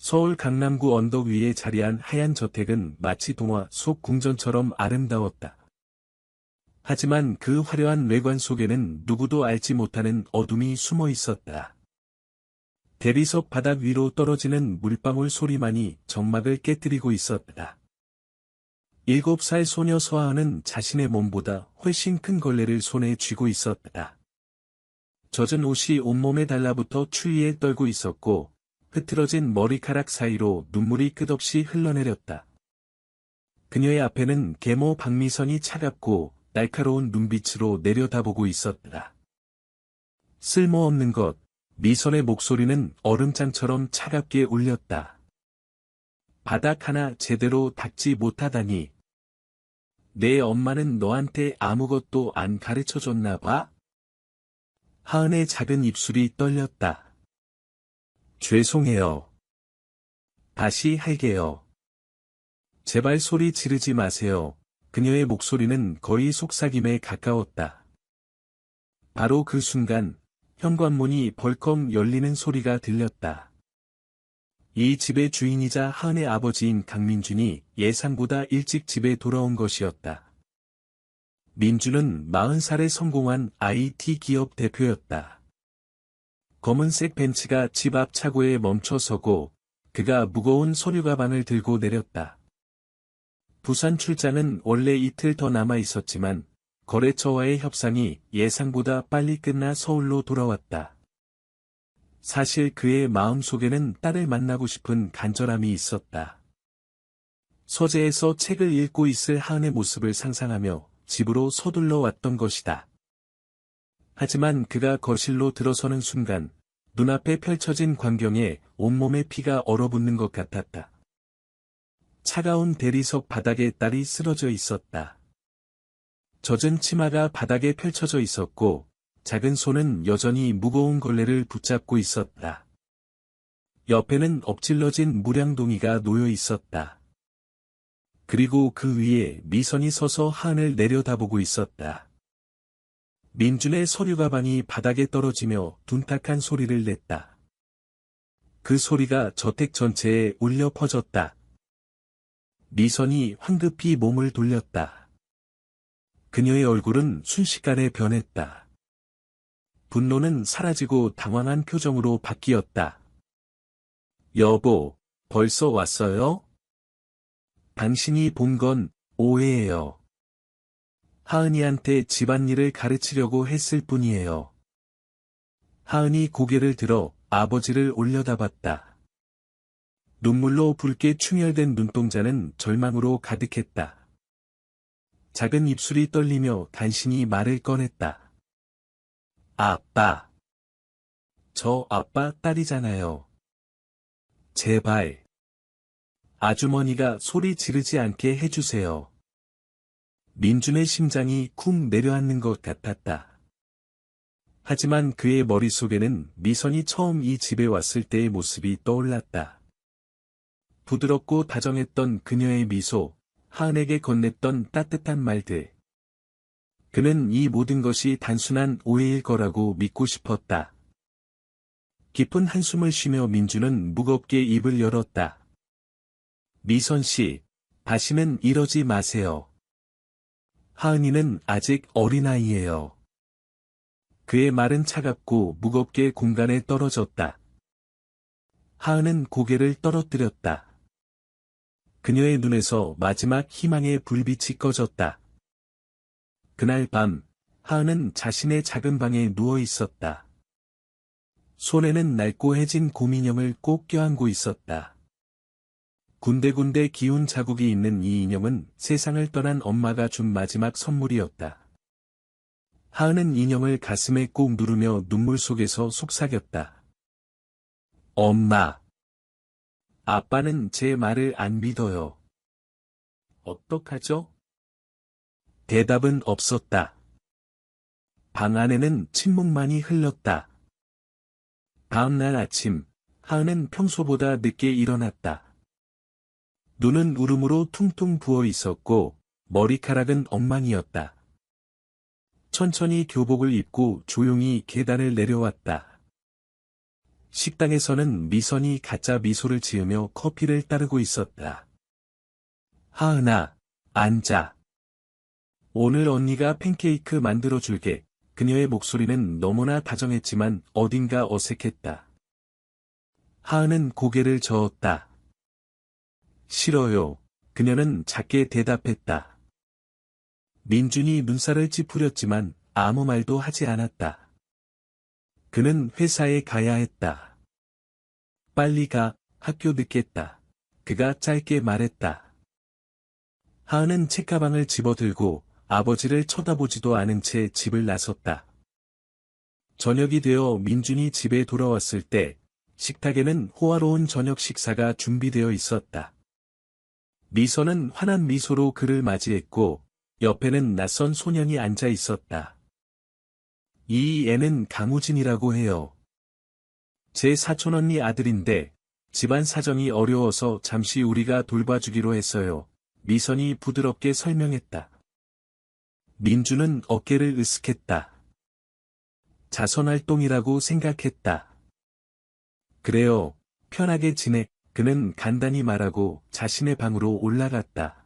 서울 강남구 언덕 위에 자리한 하얀 저택은 마치 동화 속 궁전처럼 아름다웠다. 하지만 그 화려한 외관 속에는 누구도 알지 못하는 어둠이 숨어 있었다. 대리석 바닥 위로 떨어지는 물방울 소리만이 정막을 깨뜨리고 있었다. 7살 소녀 서하은은 자신의 몸보다 훨씬 큰 걸레를 손에 쥐고 있었다. 젖은 옷이 온몸에 달라붙어 추위에 떨고 있었고, 흐트러진 머리카락 사이로 눈물이 끝없이 흘러내렸다. 그녀의 앞에는 계모 박미선이 차갑고 날카로운 눈빛으로 내려다보고 있었다. 쓸모없는 것, 미선의 목소리는 얼음장처럼 차갑게 울렸다. 바닥 하나 제대로 닦지 못하다니. 내 엄마는 너한테 아무것도 안 가르쳐줬나 봐? 하은의 작은 입술이 떨렸다. 죄송해요. 다시 할게요. 제발 소리 지르지 마세요. 그녀의 목소리는 거의 속삭임에 가까웠다. 바로 그 순간, 현관문이 벌컥 열리는 소리가 들렸다. 이 집의 주인이자 하은의 아버지인 강민준이 예상보다 일찍 집에 돌아온 것이었다. 민준은 40살에 성공한 IT 기업 대표였다. 검은색 벤츠가 집 앞 차고에 멈춰서고 그가 무거운 서류 가방을 들고 내렸다. 부산 출장은 원래 이틀 더 남아 있었지만 거래처와의 협상이 예상보다 빨리 끝나 서울로 돌아왔다. 사실 그의 마음속에는 딸을 만나고 싶은 간절함이 있었다. 서재에서 책을 읽고 있을 하은의 모습을 상상하며 집으로 서둘러 왔던 것이다. 하지만 그가 거실로 들어서는 순간 눈앞에 펼쳐진 광경에 온몸에 피가 얼어붙는 것 같았다. 차가운 대리석 바닥에 딸이 쓰러져 있었다. 젖은 치마가 바닥에 펼쳐져 있었고 작은 손은 여전히 무거운 걸레를 붙잡고 있었다. 옆에는 엎질러진 무량동이가 놓여 있었다. 그리고 그 위에 미선이 서서 하은을 내려다보고 있었다. 민준의 서류 가방이 바닥에 떨어지며 둔탁한 소리를 냈다. 그 소리가 저택 전체에 울려 퍼졌다. 미선이 황급히 몸을 돌렸다. 그녀의 얼굴은 순식간에 변했다. 분노는 사라지고 당황한 표정으로 바뀌었다. 여보, 벌써 왔어요? 당신이 본 건 오해예요. 하은이한테 집안일을 가르치려고 했을 뿐이에요. 하은이 고개를 들어 아버지를 올려다봤다. 눈물로 붉게 충혈된 눈동자는 절망으로 가득했다. 작은 입술이 떨리며 간신히 말을 꺼냈다. 아빠. 저 아빠 딸이잖아요. 제발. 아주머니가 소리 지르지 않게 해주세요. 민준의 심장이 쿵 내려앉는 것 같았다. 하지만 그의 머릿속에는 미선이 처음 이 집에 왔을 때의 모습이 떠올랐다. 부드럽고 다정했던 그녀의 미소, 하은에게 건넸던 따뜻한 말들. 그는 이 모든 것이 단순한 오해일 거라고 믿고 싶었다. 깊은 한숨을 쉬며 민준은 무겁게 입을 열었다. 미선 씨, 다시는 이러지 마세요. 하은이는 아직 어린아이예요. 그의 말은 차갑고 무겁게 공간에 떨어졌다. 하은은 고개를 떨어뜨렸다. 그녀의 눈에서 마지막 희망의 불빛이 꺼졌다. 그날 밤, 하은은 자신의 작은 방에 누워 있었다. 손에는 낡고 해진 곰인형을 꼭 껴안고 있었다. 군데군데 기운 자국이 있는 이 인형은 세상을 떠난 엄마가 준 마지막 선물이었다. 하은은 인형을 가슴에 꼭 누르며 눈물 속에서 속삭였다. 엄마. 아빠는 제 말을 안 믿어요. 어떡하죠? 대답은 없었다. 방 안에는 침묵만이 흘렀다. 다음날 아침, 하은은 평소보다 늦게 일어났다. 눈은 울음으로 퉁퉁 부어 있었고, 머리카락은 엉망이었다. 천천히 교복을 입고 조용히 계단을 내려왔다. 식당에서는 미선이 가짜 미소를 지으며 커피를 따르고 있었다. 하은아, 앉아. 오늘 언니가 팬케이크 만들어줄게. 그녀의 목소리는 너무나 다정했지만 어딘가 어색했다. 하은은 고개를 저었다. 싫어요. 그녀는 작게 대답했다. 민준이 눈살을 찌푸렸지만 아무 말도 하지 않았다. 그는 회사에 가야 했다. 빨리 가, 학교 늦겠다. 그가 짧게 말했다. 하은은 책가방을 집어들고 아버지를 쳐다보지도 않은 채 집을 나섰다. 저녁이 되어 민준이 집에 돌아왔을 때 식탁에는 호화로운 저녁 식사가 준비되어 있었다. 미선은 환한 미소로 그를 맞이했고 옆에는 낯선 소년이 앉아 있었다. 이 애는 강우진이라고 해요. 제 사촌언니 아들인데 집안 사정이 어려워서 잠시 우리가 돌봐주기로 했어요. 미선이 부드럽게 설명했다. 민주는 어깨를 으쓱했다. 자선활동이라고 생각했다. 그래요, 편하게 지내. 그는 간단히 말하고 자신의 방으로 올라갔다.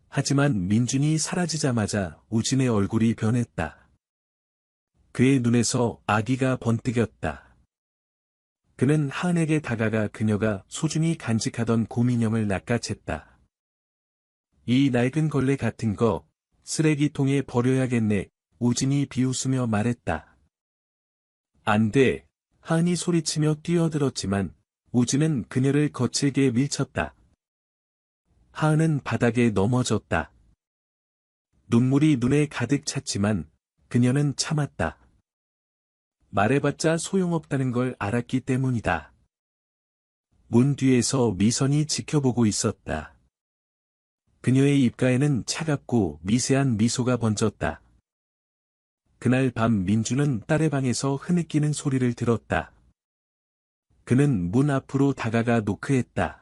하지만 민준이 사라지자마자 우진의 얼굴이 변했다. 그의 눈에서 아기가 번뜩였다. 그는 하은에게 다가가 그녀가 소중히 간직하던 곰인형을 낚아챘다. 이 낡은 걸레 같은 거 쓰레기통에 버려야겠네. 우진이 비웃으며 말했다. 안 돼. 하은이 소리치며 뛰어들었지만 우진은 그녀를 거칠게 밀쳤다. 하은은 바닥에 넘어졌다. 눈물이 눈에 가득 찼지만 그녀는 참았다. 말해봤자 소용없다는 걸 알았기 때문이다. 문 뒤에서 미선이 지켜보고 있었다. 그녀의 입가에는 차갑고 미세한 미소가 번졌다. 그날 밤 민주는 딸의 방에서 흐느끼는 소리를 들었다. 그는 문 앞으로 다가가 노크했다.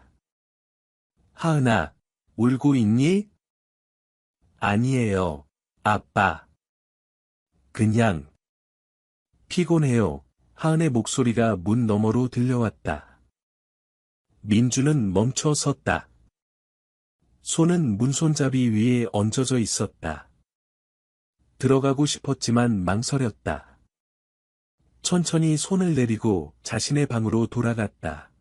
하은아, 울고 있니? 아니에요, 아빠. 그냥 피곤해요. 하은의 목소리가 문 너머로 들려왔다. 민주는 멈춰 섰다. 손은 문손잡이 위에 얹어져 있었다. 들어가고 싶었지만 망설였다. 천천히 손을 내리고 자신의 방으로 돌아갔다.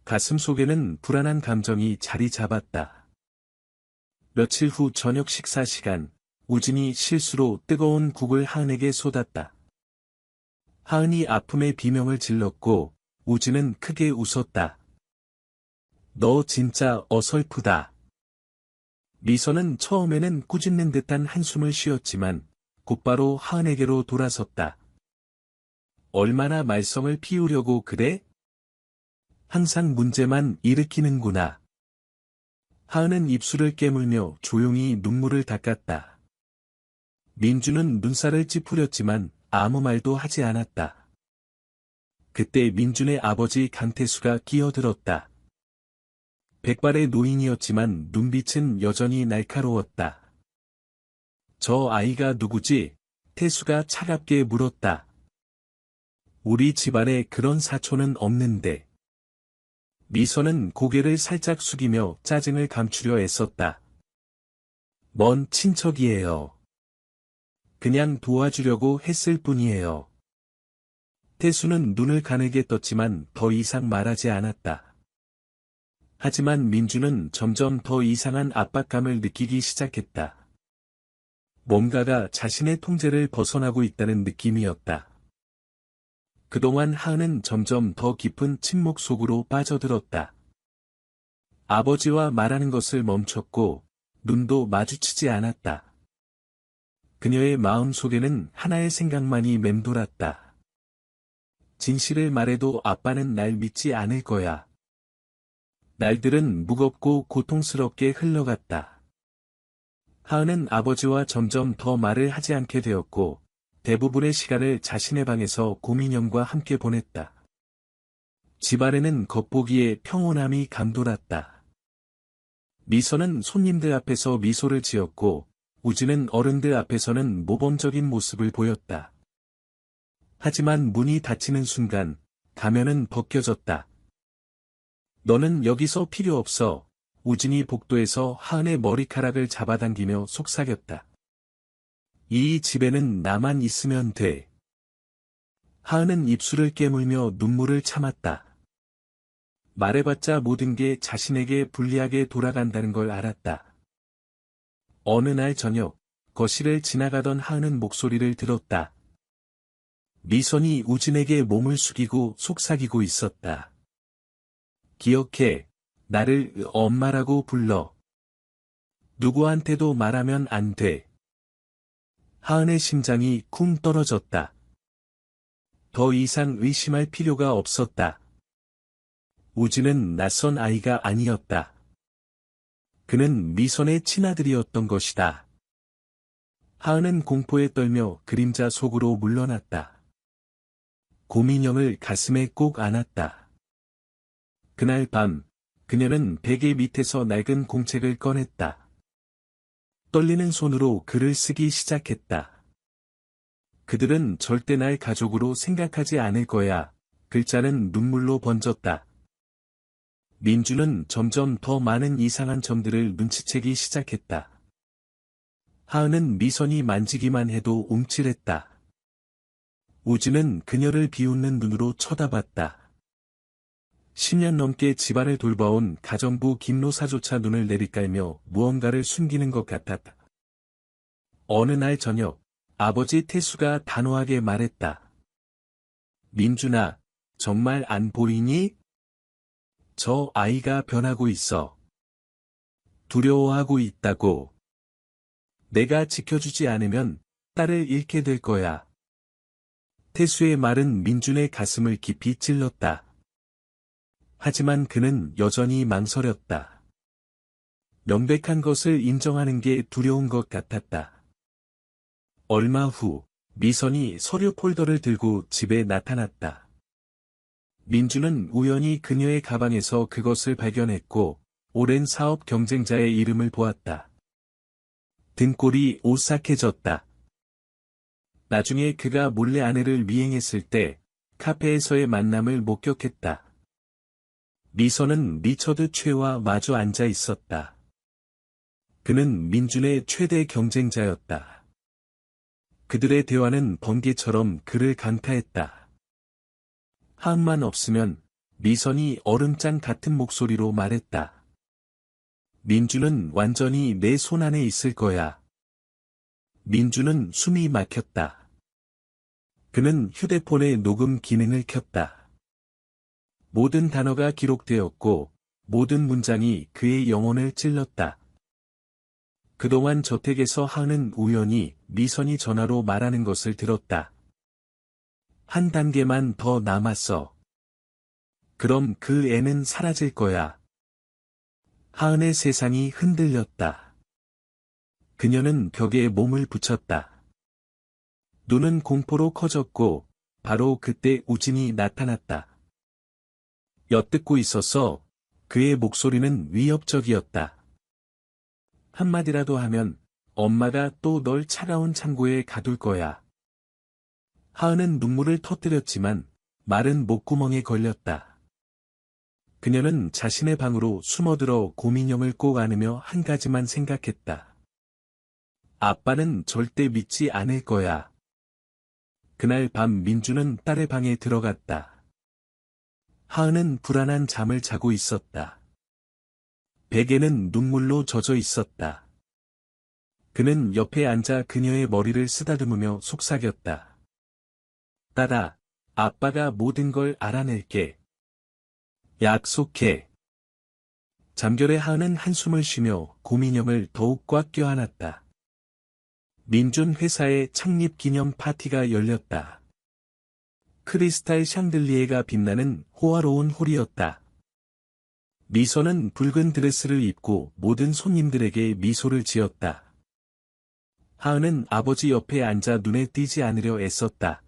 가슴 속에는 불안한 감정이 자리 잡았다. 며칠 후 저녁 식사 시간, 우진이 실수로 뜨거운 국을 하은에게 쏟았다. 하은이 아픔의 비명을 질렀고 우진은 크게 웃었다. 너 진짜 어설프다. 미선은 처음에는 꾸짖는 듯한 한숨을 쉬었지만 곧바로 하은에게로 돌아섰다. 얼마나 말썽을 피우려고 그래? 항상 문제만 일으키는구나. 하은은 입술을 깨물며 조용히 눈물을 닦았다. 민주는 눈살을 찌푸렸지만 아무 말도 하지 않았다. 그때 민준의 아버지 강태수가 끼어들었다. 백발의 노인이었지만 눈빛은 여전히 날카로웠다. 저 아이가 누구지? 태수가 차갑게 물었다. 우리 집안에 그런 사촌은 없는데. 미선은 고개를 살짝 숙이며 짜증을 감추려 애썼다. 먼 친척이에요. 그냥 도와주려고 했을 뿐이에요. 태수는 눈을 가늘게 떴지만 더 이상 말하지 않았다. 하지만 민주는 점점 더 이상한 압박감을 느끼기 시작했다. 뭔가가 자신의 통제를 벗어나고 있다는 느낌이었다. 그동안 하은은 점점 더 깊은 침묵 속으로 빠져들었다. 아버지와 말하는 것을 멈췄고 눈도 마주치지 않았다. 그녀의 마음 속에는 하나의 생각만이 맴돌았다. 진실을 말해도 아빠는 날 믿지 않을 거야. 날들은 무겁고 고통스럽게 흘러갔다. 하은은 아버지와 점점 더 말을 하지 않게 되었고 대부분의 시간을 자신의 방에서 곰인형과 함께 보냈다. 집안에는 겉보기에 평온함이 감돌았다. 미선은 손님들 앞에서 미소를 지었고 우진은 어른들 앞에서는 모범적인 모습을 보였다. 하지만 문이 닫히는 순간 가면은 벗겨졌다. 너는 여기서 필요 없어. 우진이 복도에서 하은의 머리카락을 잡아당기며 속삭였다. 이 집에는 나만 있으면 돼. 하은은 입술을 깨물며 눈물을 참았다. 말해봤자 모든 게 자신에게 불리하게 돌아간다는 걸 알았다. 어느 날 저녁, 거실을 지나가던 하은은 목소리를 들었다. 미선이 우진에게 몸을 숙이고 속삭이고 있었다. 기억해. 나를 엄마라고 불러. 누구한테도 말하면 안 돼. 하은의 심장이 쿵 떨어졌다. 더 이상 의심할 필요가 없었다. 우진은 낯선 아이가 아니었다. 그는 미선의 친아들이었던 것이다. 하은은 공포에 떨며 그림자 속으로 물러났다. 고민형을 가슴에 꼭 안았다. 그날 밤, 그녀는 베개 밑에서 낡은 공책을 꺼냈다. 떨리는 손으로 글을 쓰기 시작했다. 그들은 절대 날 가족으로 생각하지 않을 거야. 글자는 눈물로 번졌다. 민주는 점점 더 많은 이상한 점들을 눈치채기 시작했다. 하은은 미선이 만지기만 해도 움찔했다. 우진은 그녀를 비웃는 눈으로 쳐다봤다. 10년 넘게 집안을 돌봐온 가정부 김노사조차 눈을 내리깔며 무언가를 숨기는 것 같았다. 어느 날 저녁, 아버지 태수가 단호하게 말했다. 민준아, 정말 안 보이니? 저 아이가 변하고 있어. 두려워하고 있다고. 내가 지켜주지 않으면 딸을 잃게 될 거야. 태수의 말은 민준의 가슴을 깊이 찔렀다. 하지만 그는 여전히 망설였다. 명백한 것을 인정하는 게 두려운 것 같았다. 얼마 후, 미선이 서류 폴더를 들고 집에 나타났다. 민주는 우연히 그녀의 가방에서 그것을 발견했고, 오랜 사업 경쟁자의 이름을 보았다. 등골이 오싹해졌다. 나중에 그가 몰래 아내를 미행했을 때, 카페에서의 만남을 목격했다. 미선은 리처드 최와 마주 앉아 있었다. 그는 민준의 최대 경쟁자였다. 그들의 대화는 번개처럼 그를 강타했다. 하은만 없으면 미선이 얼음장 같은 목소리로 말했다. 민준은 완전히 내 손 안에 있을 거야. 민준은 숨이 막혔다. 그는 휴대폰의 녹음 기능을 켰다. 모든 단어가 기록되었고, 모든 문장이 그의 영혼을 찔렀다. 그동안 저택에서 하은은 우연히 미선이 전화로 말하는 것을 들었다. 한 단계만 더 남았어. 그럼 그 애는 사라질 거야. 하은의 세상이 흔들렸다. 그녀는 벽에 몸을 붙였다. 눈은 공포로 커졌고, 바로 그때 우진이 나타났다. 엿듣고 있었어. 그의 목소리는 위협적이었다. 한마디라도 하면 엄마가 또 널 차가운 창고에 가둘 거야. 하은은 눈물을 터뜨렸지만 말은 목구멍에 걸렸다. 그녀는 자신의 방으로 숨어들어 고민형을 꼭 안으며 한 가지만 생각했다. 아빠는 절대 믿지 않을 거야. 그날 밤 민주는 딸의 방에 들어갔다. 하은은 불안한 잠을 자고 있었다. 베개는 눈물로 젖어 있었다. 그는 옆에 앉아 그녀의 머리를 쓰다듬으며 속삭였다. 딸아, 아빠가 모든 걸 알아낼게. 약속해. 잠결에 하은은 한숨을 쉬며 고민형을 더욱 꽉 껴안았다. 민준 회사의 창립 기념 파티가 열렸다. 크리스탈 샹들리에가 빛나는 호화로운 홀이었다. 미선은 붉은 드레스를 입고 모든 손님들에게 미소를 지었다. 하은은 아버지 옆에 앉아 눈에 띄지 않으려 애썼다.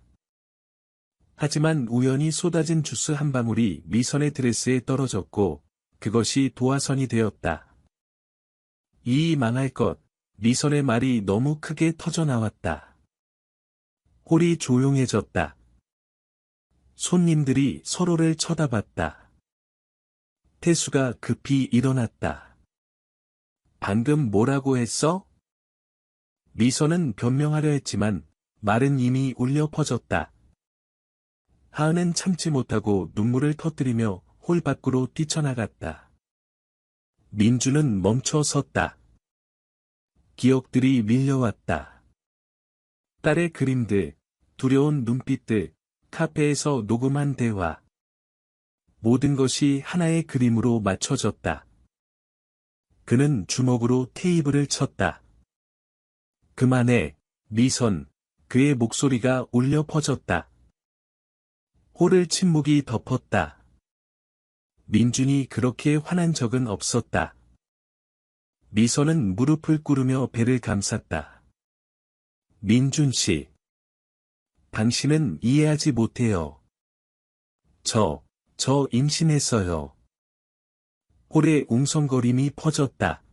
하지만 우연히 쏟아진 주스 한 방울이 미선의 드레스에 떨어졌고, 그것이 도화선이 되었다. 이 망할 것, 미선의 말이 너무 크게 터져나왔다. 홀이 조용해졌다. 손님들이 서로를 쳐다봤다. 태수가 급히 일어났다. 방금 뭐라고 했어? 미선은 변명하려 했지만 말은 이미 울려 퍼졌다. 하은은 참지 못하고 눈물을 터뜨리며 홀 밖으로 뛰쳐나갔다. 민주는 멈춰 섰다. 기억들이 밀려왔다. 딸의 그림들, 두려운 눈빛들, 카페에서 녹음한 대화. 모든 것이 하나의 그림으로 맞춰졌다. 그는 주먹으로 테이블을 쳤다. 그만해, 미선. 그의 목소리가 울려 퍼졌다. 홀을 침묵이 덮었다. 민준이 그렇게 화난 적은 없었다. 미선은 무릎을 꿇으며 배를 감쌌다. 민준 씨. 당신은 이해하지 못해요. 저 임신했어요. 홀의 웅성거림이 퍼졌다.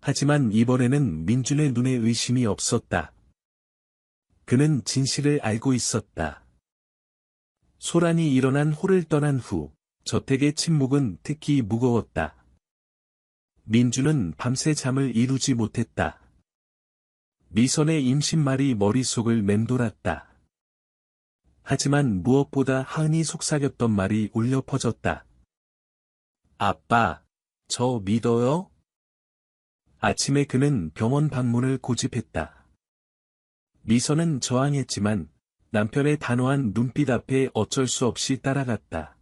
하지만 이번에는 민준의 눈에 의심이 없었다. 그는 진실을 알고 있었다. 소란이 일어난 홀을 떠난 후, 저택의 침묵은 특히 무거웠다. 민주는 밤새 잠을 이루지 못했다. 미선의 임신말이 머릿속을 맴돌았다. 하지만 무엇보다 하은이 속삭였던 말이 울려 퍼졌다. 아빠, 저 믿어요? 아침에 그는 병원 방문을 고집했다. 미선은 저항했지만 남편의 단호한 눈빛 앞에 어쩔 수 없이 따라갔다.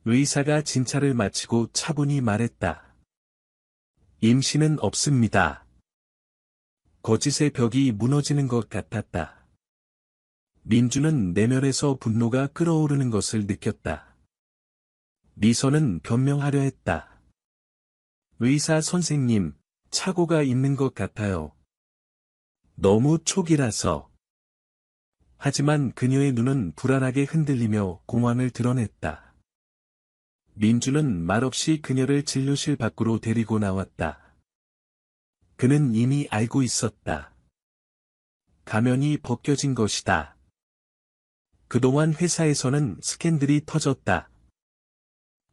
의사가 진찰을 마치고 차분히 말했다. 임신은 없습니다. 거짓의 벽이 무너지는 것 같았다. 민주는 내면에서 분노가 끓어오르는 것을 느꼈다. 미선은 변명하려 했다. 의사 선생님, 착오가 있는 것 같아요. 너무 초기라서. 하지만 그녀의 눈은 불안하게 흔들리며 공황을 드러냈다. 민주는 말없이 그녀를 진료실 밖으로 데리고 나왔다. 그는 이미 알고 있었다. 가면이 벗겨진 것이다. 그동안 회사에서는 스캔들이 터졌다.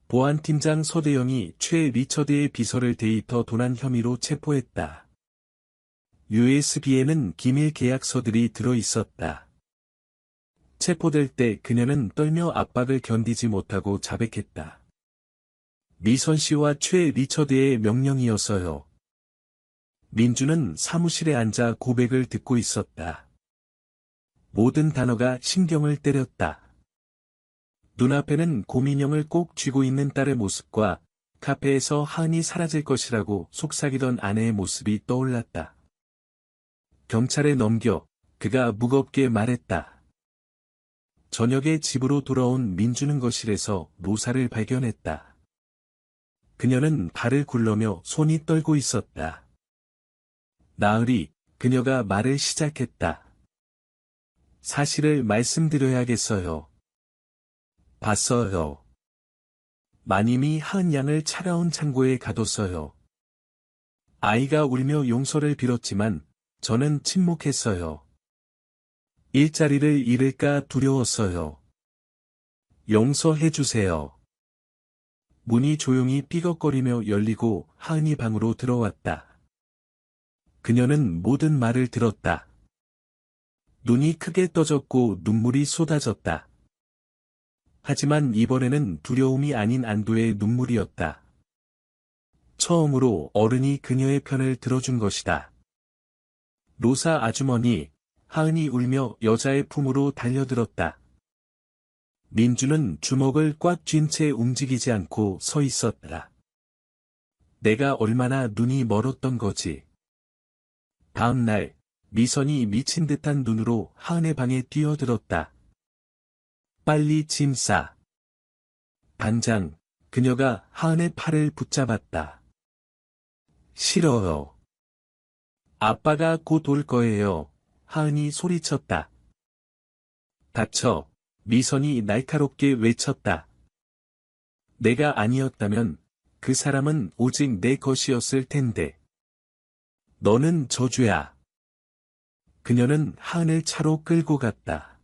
보안팀장 서대영이 최 리처드의 비서를 데이터 도난 혐의로 체포했다. USB에는 기밀 계약서들이 들어 있었다. 체포될 때 그녀는 떨며 압박을 견디지 못하고 자백했다. 미선 씨와 최 리처드의 명령이었어요. 민주는 사무실에 앉아 고백을 듣고 있었다. 모든 단어가 신경을 때렸다. 눈앞에는 곰인형을 꼭 쥐고 있는 딸의 모습과 카페에서 하은이 사라질 것이라고 속삭이던 아내의 모습이 떠올랐다. 경찰에 넘겨, 그가 무겁게 말했다. 저녁에 집으로 돌아온 민주는 거실에서 노사를 발견했다. 그녀는 발을 굴러며 손이 떨고 있었다. 나으리, 그녀가 말을 시작했다. 사실을 말씀드려야겠어요. 봤어요. 마님이 하은 양을 차가운 창고에 가뒀어요. 아이가 울며 용서를 빌었지만 저는 침묵했어요. 일자리를 잃을까 두려웠어요. 용서해주세요. 문이 조용히 삐걱거리며 열리고 하은이 방으로 들어왔다. 그녀는 모든 말을 들었다. 눈이 크게 떠졌고 눈물이 쏟아졌다. 하지만 이번에는 두려움이 아닌 안도의 눈물이었다. 처음으로 어른이 그녀의 편을 들어준 것이다. 노사 아주머니, 하은이 울며 여자의 품으로 달려들었다. 민주는 주먹을 꽉 쥔 채 움직이지 않고 서 있었다. 내가 얼마나 눈이 멀었던 거지. 다음 날, 미선이 미친 듯한 눈으로 하은의 방에 뛰어들었다. 빨리 짐 싸. 당장, 그녀가 하은의 팔을 붙잡았다. 싫어요. 아빠가 곧 올 거예요. 하은이 소리쳤다. 닥쳐. 미선이 날카롭게 외쳤다. 내가 아니었다면 그 사람은 오직 내 것이었을 텐데. 너는 저주야. 그녀는 하은을 차로 끌고 갔다.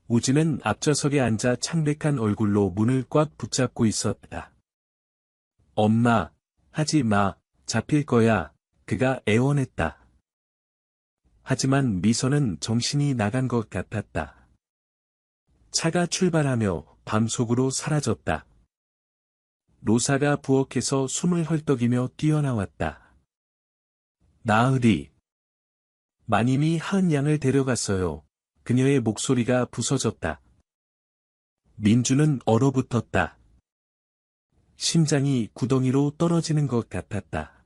우진은 앞좌석에 앉아 창백한 얼굴로 문을 꽉 붙잡고 있었다. 엄마, 하지 마, 잡힐 거야, 그가 애원했다. 하지만 미선은 정신이 나간 것 같았다. 차가 출발하며 밤속으로 사라졌다. 로사가 부엌에서 숨을 헐떡이며 뛰어나왔다. 나으리. 마님이 하은 양을 데려갔어요. 그녀의 목소리가 부서졌다. 민주는 얼어붙었다. 심장이 구덩이로 떨어지는 것 같았다.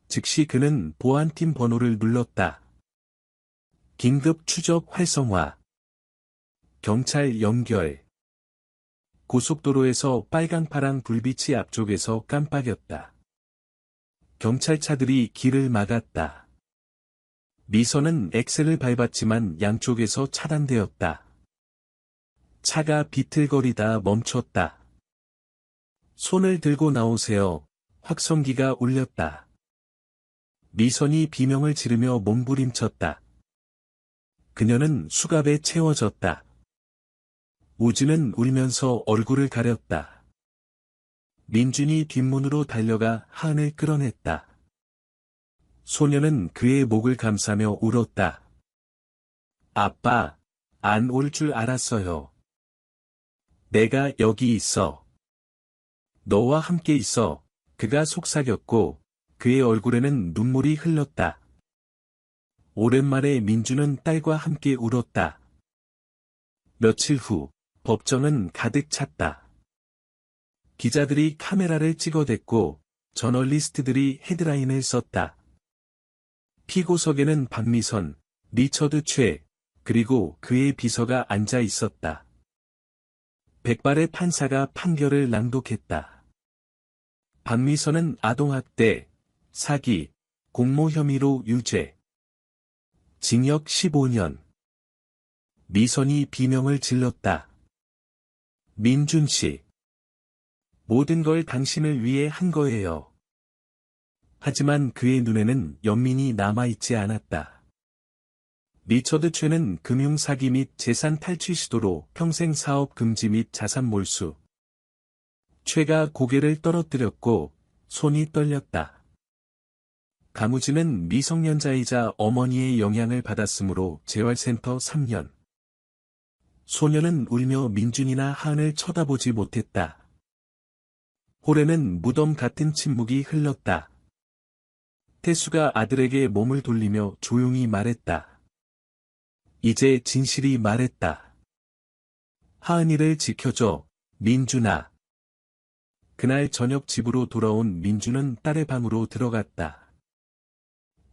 즉시 그는 보안팀 번호를 눌렀다. 긴급 추적 활성화. 경찰 연결. 고속도로에서 빨강파랑 불빛이 앞쪽에서 깜빡였다. 경찰차들이 길을 막았다. 미선은 엑셀을 밟았지만 양쪽에서 차단되었다. 차가 비틀거리다 멈췄다. 손을 들고 나오세요. 확성기가 울렸다. 미선이 비명을 지르며 몸부림쳤다. 그녀는 수갑에 채워졌다. 우진은 울면서 얼굴을 가렸다. 민준이 뒷문으로 달려가 하은을 끌어냈다. 소녀는 그의 목을 감싸며 울었다. 아빠, 안 올 줄 알았어요. 내가 여기 있어. 너와 함께 있어. 그가 속삭였고, 그의 얼굴에는 눈물이 흘렀다. 오랜만에 민주는 딸과 함께 울었다. 며칠 후, 법정은 가득 찼다. 기자들이 카메라를 찍어댔고, 저널리스트들이 헤드라인을 썼다. 피고석에는 박미선, 리처드 최, 그리고 그의 비서가 앉아 있었다. 백발의 판사가 판결을 낭독했다. 박미선은 아동학대, 사기, 공모 혐의로 유죄. 징역 15년. 미선이 비명을 질렀다. 민준 씨. 모든 걸 당신을 위해 한 거예요. 하지만 그의 눈에는 연민이 남아있지 않았다. 리처드 최는 금융사기 및 재산 탈취 시도로 평생 사업 금지 및 자산 몰수. 최가 고개를 떨어뜨렸고 손이 떨렸다. 강우진은 미성년자이자 어머니의 영향을 받았으므로 재활센터 3년. 소녀는 울며 민준이나 하은을 쳐다보지 못했다. 홀에는 무덤 같은 침묵이 흘렀다. 태수가 아들에게 몸을 돌리며 조용히 말했다. 이제 진실이 말했다. 하은이를 지켜줘, 민준아. 그날 저녁 집으로 돌아온 민준은 딸의 방으로 들어갔다.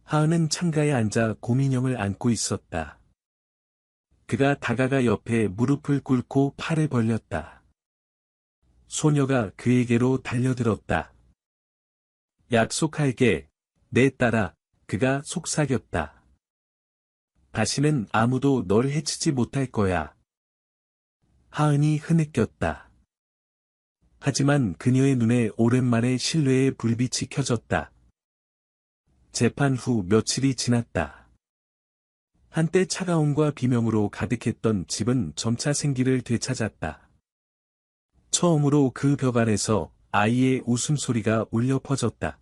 하은은 창가에 앉아 고민형을 안고 있었다. 그가 다가가 옆에 무릎을 꿇고 팔을 벌렸다. 소녀가 그에게로 달려들었다. 약속할게, 내 딸아, 그가 속삭였다. 다시는 아무도 널 해치지 못할 거야. 하은이 흐느꼈다. 하지만 그녀의 눈에 오랜만에 신뢰의 불빛이 켜졌다. 재판 후 며칠이 지났다. 한때 차가움과 비명으로 가득했던 집은 점차 생기를 되찾았다. 처음으로 그 벽 안에서 아이의 웃음소리가 울려 퍼졌다.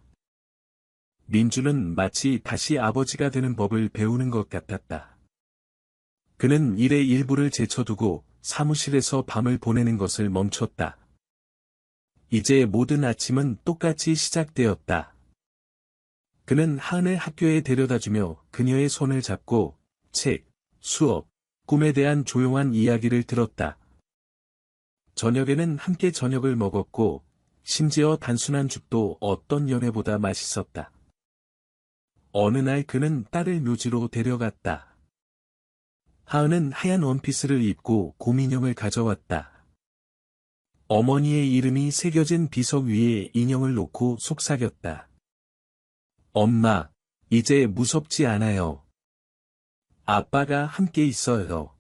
민주는 마치 다시 아버지가 되는 법을 배우는 것 같았다. 그는 일의 일부를 제쳐두고 사무실에서 밤을 보내는 것을 멈췄다. 이제 모든 아침은 똑같이 시작되었다. 그는 하은을 학교에 데려다주며 그녀의 손을 잡고 책, 수업, 꿈에 대한 조용한 이야기를 들었다. 저녁에는 함께 저녁을 먹었고 심지어 단순한 죽도 어떤 연애보다 맛있었다. 어느 날 그는 딸을 묘지로 데려갔다. 하은은 하얀 원피스를 입고 곰인형을 가져왔다. 어머니의 이름이 새겨진 비석 위에 인형을 놓고 속삭였다. 엄마, 이제 무섭지 않아요. 아빠가 함께 있어요.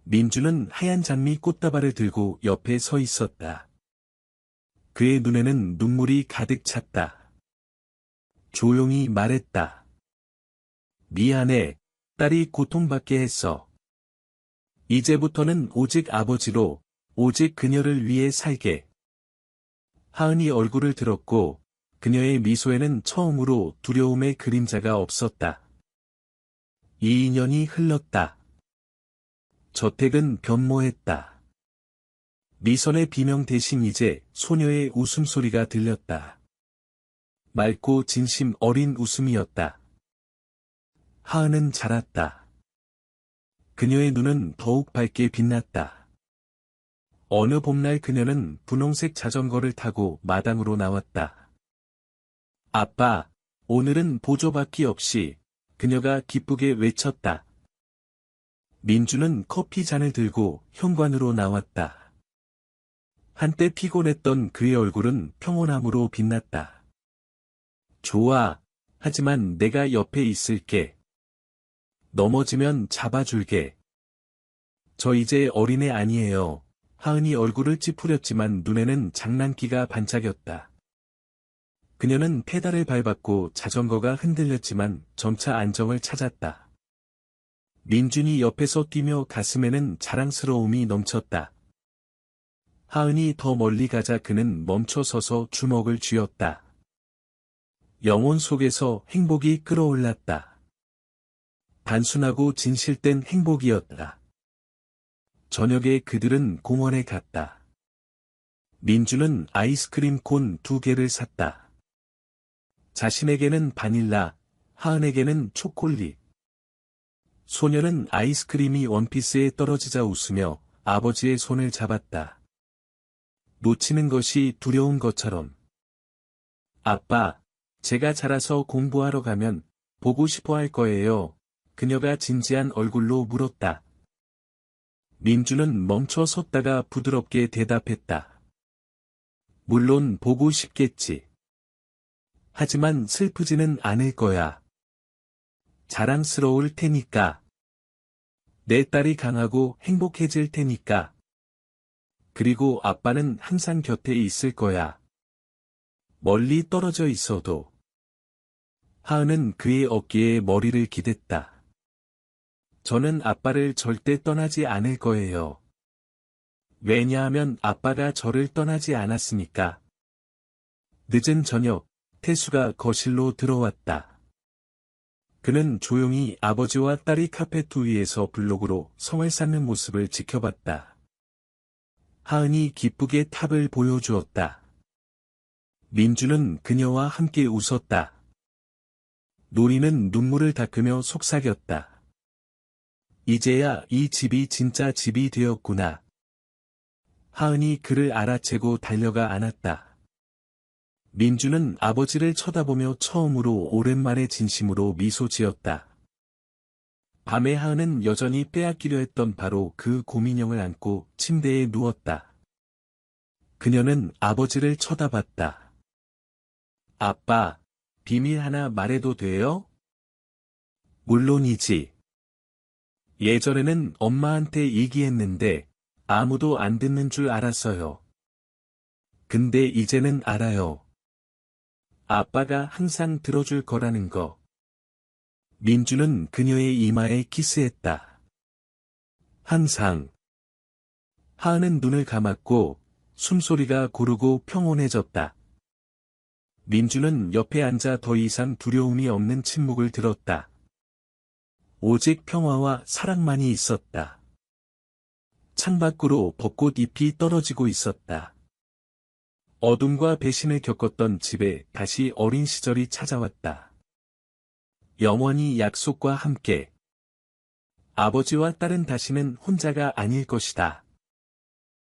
민주는 하얀 장미 꽃다발을 들고 옆에 서 있었다. 그의 눈에는 눈물이 가득 찼다. 조용히 말했다. 미안해, 딸이 고통받게 했어. 이제부터는 오직 아버지로, 오직 그녀를 위해 살게. 하은이 얼굴을 들었고, 그녀의 미소에는 처음으로 두려움의 그림자가 없었다. 이 인연이 흘렀다. 저택은 변모했다. 미선의 비명 대신 이제 소녀의 웃음소리가 들렸다. 맑고 진심 어린 웃음이었다. 하은은 자랐다. 그녀의 눈은 더욱 밝게 빛났다. 어느 봄날 그녀는 분홍색 자전거를 타고 마당으로 나왔다. 아빠, 오늘은 보조바퀴 없이, 그녀가 기쁘게 외쳤다. 민주는 커피 잔을 들고 현관으로 나왔다. 한때 피곤했던 그의 얼굴은 평온함으로 빛났다. 좋아, 하지만 내가 옆에 있을게. 넘어지면 잡아줄게. 저 이제 어린애 아니에요. 하은이 얼굴을 찌푸렸지만 눈에는 장난기가 반짝였다. 그녀는 페달을 밟았고 자전거가 흔들렸지만 점차 안정을 찾았다. 민준이 옆에서 뛰며 가슴에는 자랑스러움이 넘쳤다. 하은이 더 멀리 가자 그는 멈춰서서 주먹을 쥐었다. 영혼 속에서 행복이 끌어올랐다. 단순하고 진실된 행복이었다. 저녁에 그들은 공원에 갔다. 민주는 아이스크림 콘 2개를 샀다. 자신에게는 바닐라, 하은에게는 초콜릿. 소녀는 아이스크림이 원피스에 떨어지자 웃으며 아버지의 손을 잡았다. 놓치는 것이 두려운 것처럼. 아빠, 제가 자라서 공부하러 가면 보고 싶어 할 거예요. 그녀가 진지한 얼굴로 물었다. 민주는 멈춰 섰다가 부드럽게 대답했다. 물론 보고 싶겠지. 하지만 슬프지는 않을 거야. 자랑스러울 테니까. 내 딸이 강하고 행복해질 테니까. 그리고 아빠는 항상 곁에 있을 거야. 멀리 떨어져 있어도. 하은은 그의 어깨에 머리를 기댔다. 저는 아빠를 절대 떠나지 않을 거예요. 왜냐하면 아빠가 저를 떠나지 않았으니까. 늦은 저녁, 태수가 거실로 들어왔다. 그는 조용히 아버지와 딸이 카페트 위에서 블록으로 성을 쌓는 모습을 지켜봤다. 하은이 기쁘게 탑을 보여주었다. 민주는 그녀와 함께 웃었다. 노리는 눈물을 닦으며 속삭였다. 이제야 이 집이 진짜 집이 되었구나. 하은이 그를 알아채고 달려가 안았다. 민주는 아버지를 쳐다보며 처음으로 오랜만에 진심으로 미소 지었다. 밤에 하은은 여전히 빼앗기려 했던 바로 그 곰인형을 안고 침대에 누웠다. 그녀는 아버지를 쳐다봤다. 아빠, 비밀 하나 말해도 돼요? 물론이지. 예전에는 엄마한테 얘기했는데 아무도 안 듣는 줄 알았어요. 근데 이제는 알아요. 아빠가 항상 들어줄 거라는 거. 민주는 그녀의 이마에 키스했다. 항상. 하은은 눈을 감았고 숨소리가 고르고 평온해졌다. 민주는 옆에 앉아 더 이상 두려움이 없는 침묵을 들었다. 오직 평화와 사랑만이 있었다. 창밖으로 벚꽃 잎이 떨어지고 있었다. 어둠과 배신을 겪었던 집에 다시 어린 시절이 찾아왔다. 영원히 약속과 함께. 아버지와 딸은 다시는 혼자가 아닐 것이다.